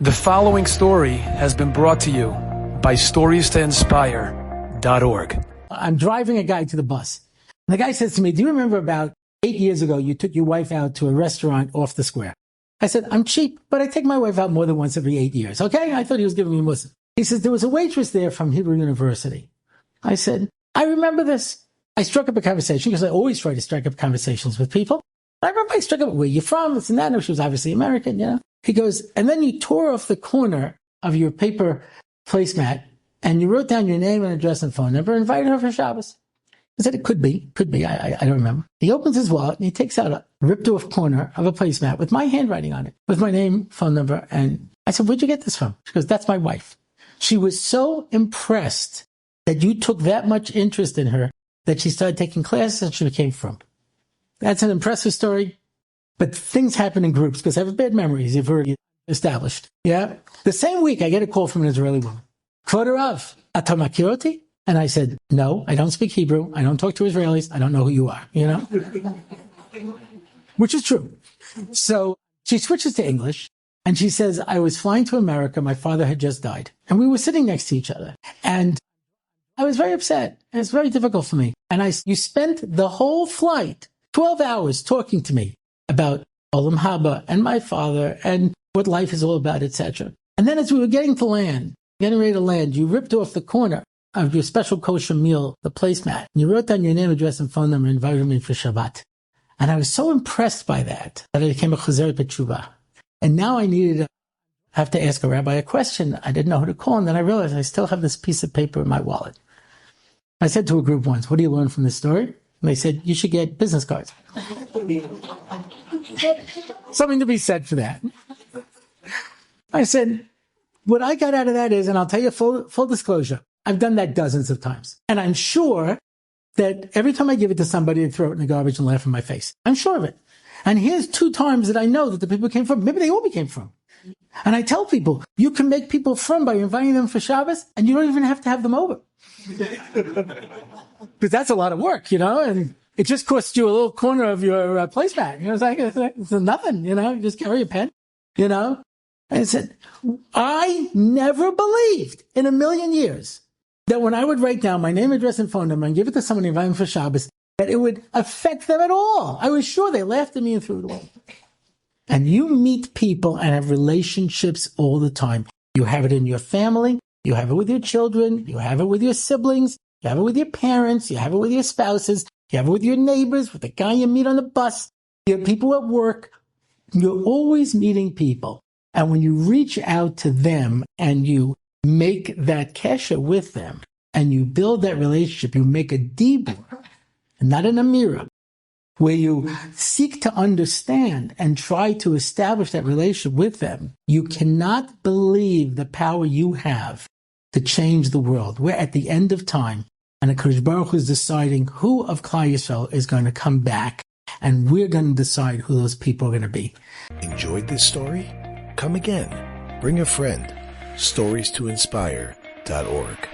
The following story has been brought to you by StoriesToInspire.org. I'm driving a guy to the bus. And the guy says to me, do you remember about 8 years ago you took your wife out to a restaurant off the square? I said, I'm cheap, but I take my wife out more than once every 8 years. Okay? I thought he was giving me a mussar. He says, there was a waitress there from Hebrew University. I said, I remember this. I struck up a conversation because I always try to strike up conversations with people. I remember I struck up, where you from? This and that. No, she was obviously American, you know. He goes, and then you tore off the corner of your paper placemat and you wrote down your name and address and phone number and invited her for Shabbos. I said, it could be. I don't remember. He opens his wallet and he takes out a ripped off corner of a placemat with my handwriting on it, with my name, phone number. And I said, where'd you get this from? She goes, that's my wife. She was so impressed that you took that much interest in her that she started taking classes and she became from. That's an impressive story. But things happen in groups because I have bad memories, you've already established. Yeah. The same week, I get a call from an Israeli woman. Kvod Rav, ata makir oti? And I said, no, I don't speak Hebrew. I don't talk to Israelis. I don't know who you are, you know? Which is true. So she switches to English and she says, I was flying to America. My father had just died. And we were sitting next to each other. And I was very upset. It was very difficult for me. And you spent the whole flight, 12 hours, talking to me about Olam Haba and my father and what life is all about, etc. And then as we were getting ready to land, you ripped off the corner of your special kosher meal, the placemat, and you wrote down your name, address, and phone number and invited me for Shabbat. And I was so impressed by that I became a chazer b'tshuva. And now I have to ask a rabbi a question. I didn't know who to call, and then I realized I still have this piece of paper in my wallet. I said to a group once, what do you learn from this story? And they said, you should get business cards. Something to be said for that. I said, what I got out of that is, and I'll tell you full disclosure, I've done that dozens of times. And I'm sure that every time I give it to somebody, they throw it in the garbage and laugh in my face. I'm sure of it. And here's 2 times that I know that the people came from. Maybe they all became from. And I tell people, you can make people from by inviting them for Shabbos, and you don't even have to have them over. Because that's a lot of work, you know, and it just costs you a little corner of your placemat. You know, it's nothing, you know, you just carry a pen, you know. And I said, I never believed in a million years that when I would write down my name, address, and phone number and give it to someone and invite them for Shabbos, that it would affect them at all. I was sure they laughed at me and threw it away. And you meet people and have relationships all the time. You have it in your family. You have it with your children. You have it with your siblings. You have it with your parents. You have it with your spouses. You have it with your neighbors, with the guy you meet on the bus. You have people at work. You're always meeting people. And when you reach out to them and you make that kesher with them and you build that relationship, you make a dibur, not an amira, where you seek to understand and try to establish that relationship with them, you cannot believe the power you have to change the world. We're at the end of time, and HaKadosh Baruch Hu is deciding who of Klal Yisrael is going to come back, and we're going to decide who those people are going to be. Enjoyed this story? Come again. Bring a friend. StoriesToInspire.org